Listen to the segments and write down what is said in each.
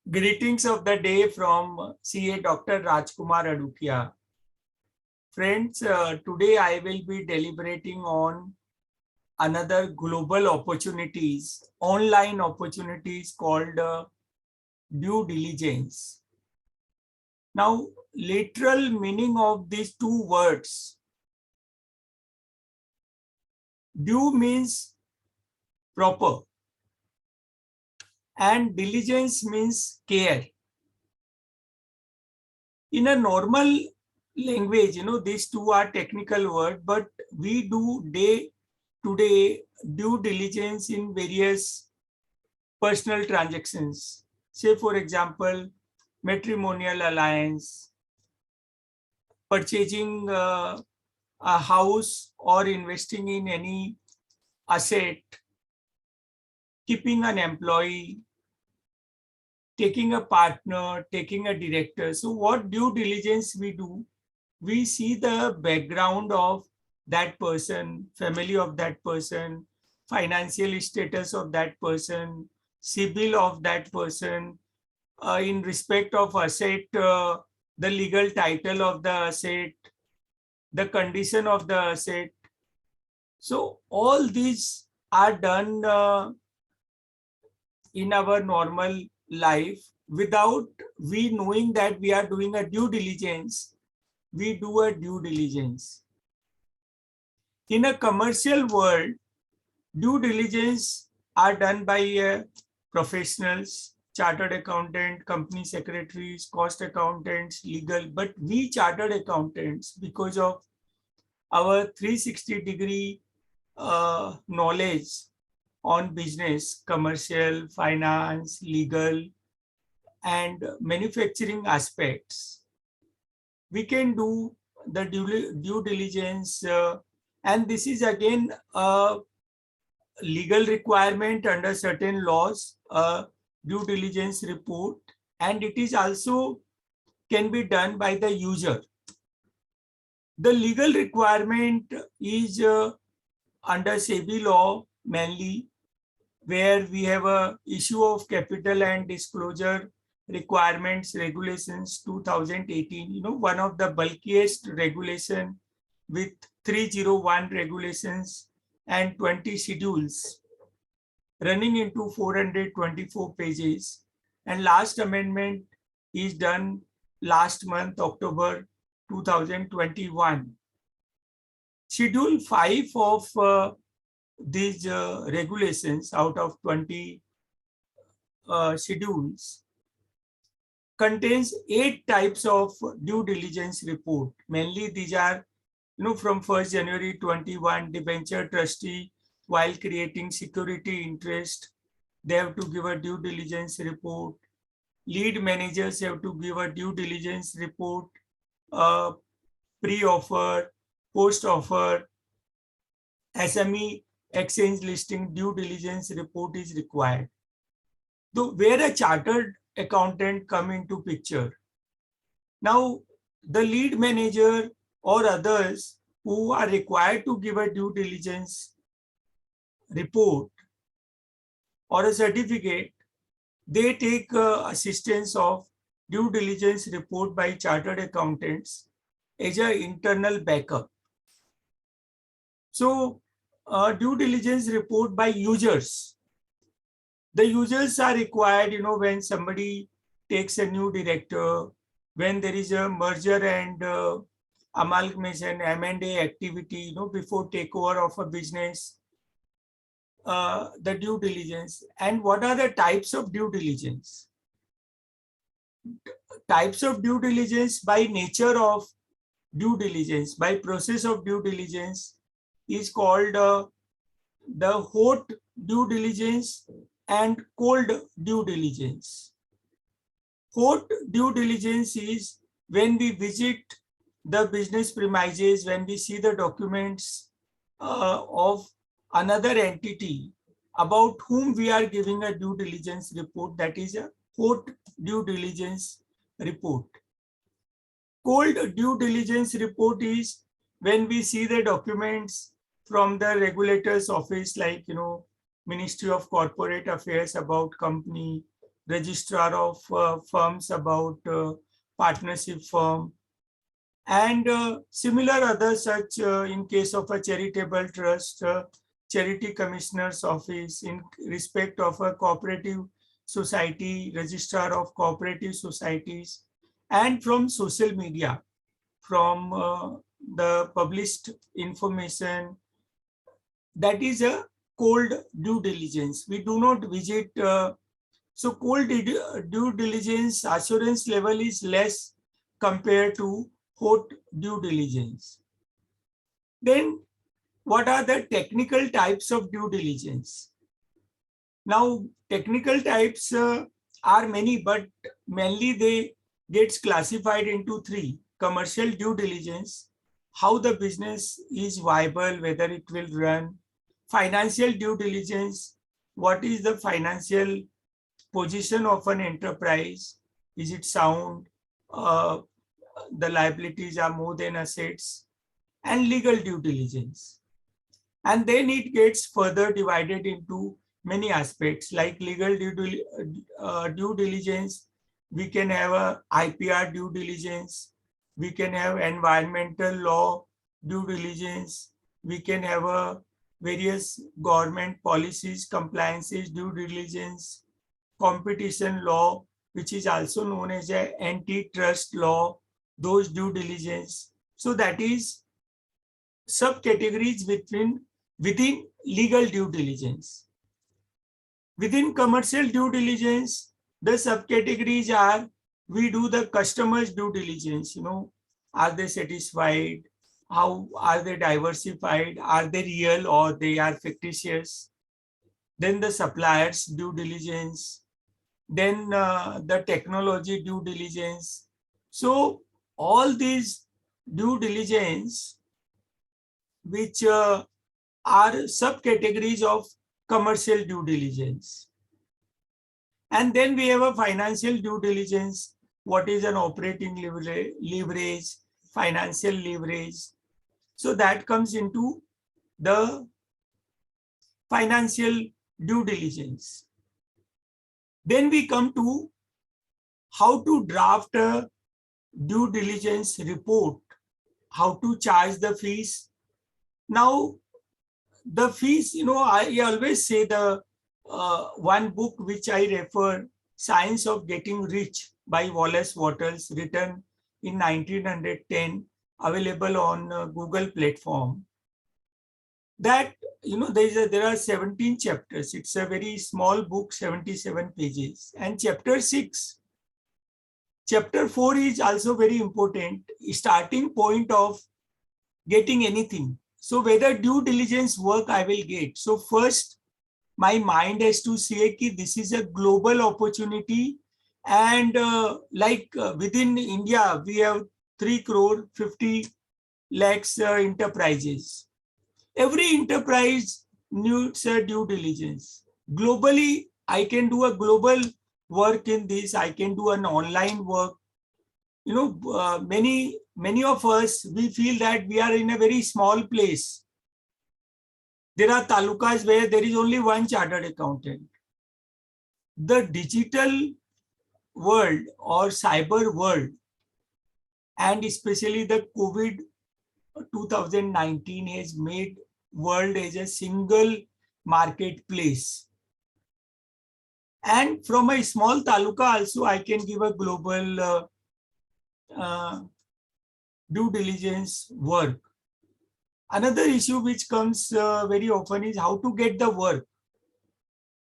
Greetings of the day from CA Dr. Rajkumar Adukia. Friends, today I will be deliberating on another global opportunities, online opportunities called due diligence. Now, literal meaning of these two words, due means proper and diligence means care. In a normal language, these two are technical words, but we do day to day due diligence in various personal transactions. Say, for example, matrimonial alliance, purchasing a house or investing in any asset, keeping an employee, taking a partner, taking a director. So what due diligence we do? We see the background of that person, family of that person, financial status of that person, CIBIL of that person, in respect of asset, the legal title of the asset, the condition of the asset. So all these are done in our normal life without we knowing that we are doing a due diligence. We do a due diligence. In a commercial world, due diligence are done by professionals, chartered accountant, company secretaries, cost accountants, legal, but we chartered accountants, because of our 360-degree knowledge on business, commercial, finance, legal, and manufacturing aspects, we can do the due diligence, and this is again a legal requirement under certain laws, due diligence report, and it is also can be done by the user. The legal requirement is under SEBI law mainly, where we have a issue of capital and disclosure requirements regulations 2018, one of the bulkiest regulation with 301 regulations and 20 schedules running into 424 pages, and last amendment is done last month, October 2021. Schedule 5 of these regulations out of 20 schedules contains 8 types of due diligence report. Mainly these are, from 1st January 21, debenture trustee, while creating security interest, they have to give a due diligence report. Lead managers have to give a due diligence report, pre-offer, post-offer, SME exchange listing due diligence report is required. So where a chartered accountant come into picture. Now, the lead manager or others who are required to give a due diligence report or a certificate, they take assistance of due diligence report by chartered accountants as an internal backup. So, due diligence report by users. The users are required, when somebody takes a new director, when there is a merger and amalgamation, M&A activity, before takeover of a business, the due diligence. And what are the types of due diligence? Types of due diligence by nature of due diligence, by process of due diligence is called the hot due diligence and cold due diligence. Hot due diligence is when we visit the business premises, when we see the documents of another entity about whom we are giving a due diligence report, that is a hot due diligence report. Cold due diligence report is when we see the documents from the regulator's office, like, Ministry of Corporate Affairs about company, registrar of firms about partnership firm, and similar other such in case of a charitable trust, charity commissioner's office, in respect of a cooperative society, registrar of cooperative societies, and from social media, from the published information. That is a cold due diligence. We do not visit. So cold due diligence assurance level is less compared to hot due diligence. Then what are the technical types of due diligence? Now, technical types are many, but mainly they gets classified into three: commercial due diligence, how the business is viable, whether it will run; financial due diligence, what is the financial position of an enterprise, is it sound, uh, the liabilities are more than assets; and legal due diligence. And then it gets further divided into many aspects, like legal due diligence. We can have a IPR due diligence. We can have environmental law due diligence. We can have a various government policies, compliances due diligence, competition law, which is also known as a antitrust law, those due diligence. So that is subcategories within legal due diligence. Within commercial due diligence, the subcategories are: we do the customer's due diligence, are they satisfied? How are they diversified? Are they real or they are fictitious? Then the suppliers due diligence, then the technology due diligence. So all these due diligence, which are subcategories of commercial due diligence. And then we have a financial due diligence. What is an operating leverage, financial leverage? So that comes into the financial due diligence. Then we come to how to draft a due diligence report, how to charge the fees. Now, the fees, I always say the one book which I refer, Science of Getting Rich by Wallace Wattles, written in 1910, available on Google platform. That, there are 17 chapters. It's a very small book, 77 pages. And chapter 4 is also very important, starting point of getting anything. So whether due diligence work I will get. So first, my mind has to say that this is a global opportunity, and within India, we have 3 crore 50 lakhs enterprises. Every enterprise needs a due diligence. Globally, I can do a global work in this. I can do an online work. Many of us, we feel that we are in a very small place. There are talukas where there is only one chartered accountant. The digital world or cyber world, and especially the COVID 2019, has made world as a single marketplace. And from a small taluka also, I can give a global due diligence work. Another issue which comes very often is how to get the work.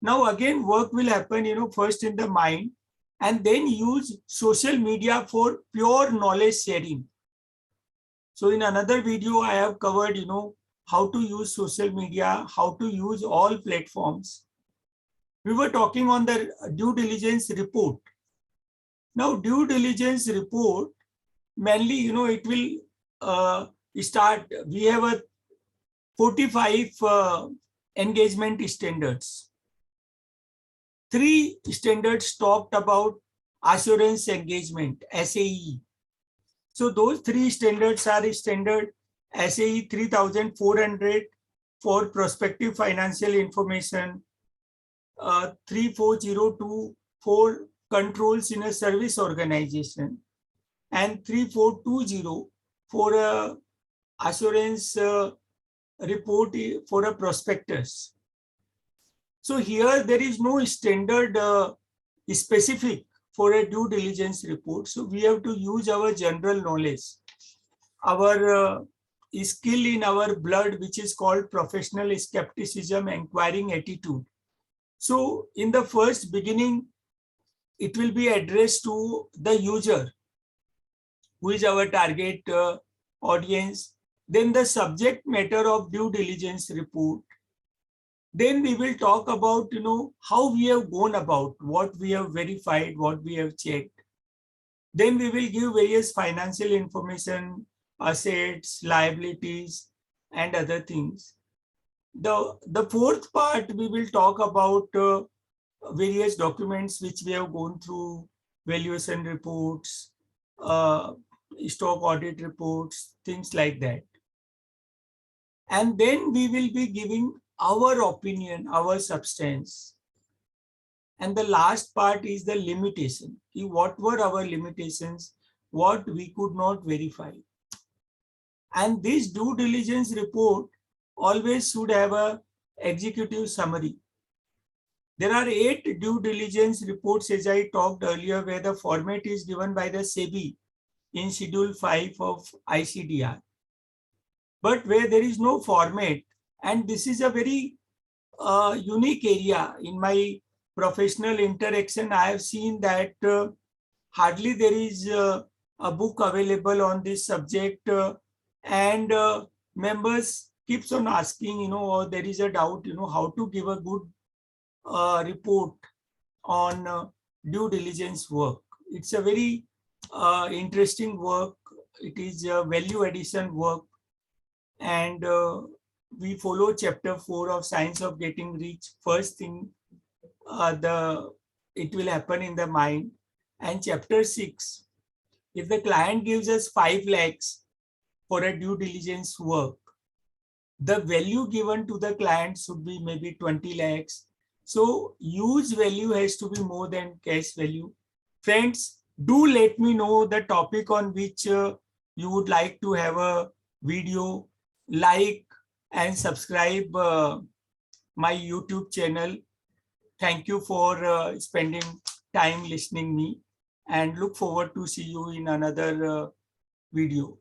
Now again, work will happen, first in the mind, and then use social media for pure knowledge sharing. So in another video, I have covered, how to use social media, how to use all platforms. We were talking on the due diligence report. Now, due diligence report, mainly, it will start. We have a 45 engagement standards. 3 standards talked about assurance engagement, SAE. So those 3 standards are standard SAE 3400 for prospective financial information, 3402 for controls in a service organization, and 3420 for a assurance report for a prospectus. So here there is no standard specific for a due diligence report. So we have to use our general knowledge, our skill in our blood, which is called professional skepticism, inquiring attitude. So in the first beginning, it will be addressed to the user, who is our target audience. Then the subject matter of due diligence report. Then we will talk about, how we have gone about, what we have verified, what we have checked. Then we will give various financial information, assets, liabilities, and other things. The fourth part, we will talk about various documents which we have gone through, valuation reports, stock audit reports, things like that. And then we will be giving our opinion, our substance. And the last part is the limitation. What were our limitations? What we could not verify. And this due diligence report always should have a executive summary. There are 8 due diligence reports, as I talked earlier, where the format is given by the SEBI in Schedule 5 of ICDR. But where there is no format, and this is a very unique area in my professional interaction, I have seen that hardly there is a book available on this subject, and members keeps on asking, or there is a doubt, how to give a good report on due diligence work. It's a very interesting work. It is a value addition work, and we follow chapter 4 of Science of Getting Rich. First thing, it will happen in the mind. And chapter 6, if the client gives us 5 lakhs for a due diligence work, the value given to the client should be maybe 20 lakhs. So use value has to be more than cash value. Friends, do let me know the topic on which you would like to have a video. Like and subscribe my YouTube channel. Thank you for spending time listening me, and look forward to see you in another video.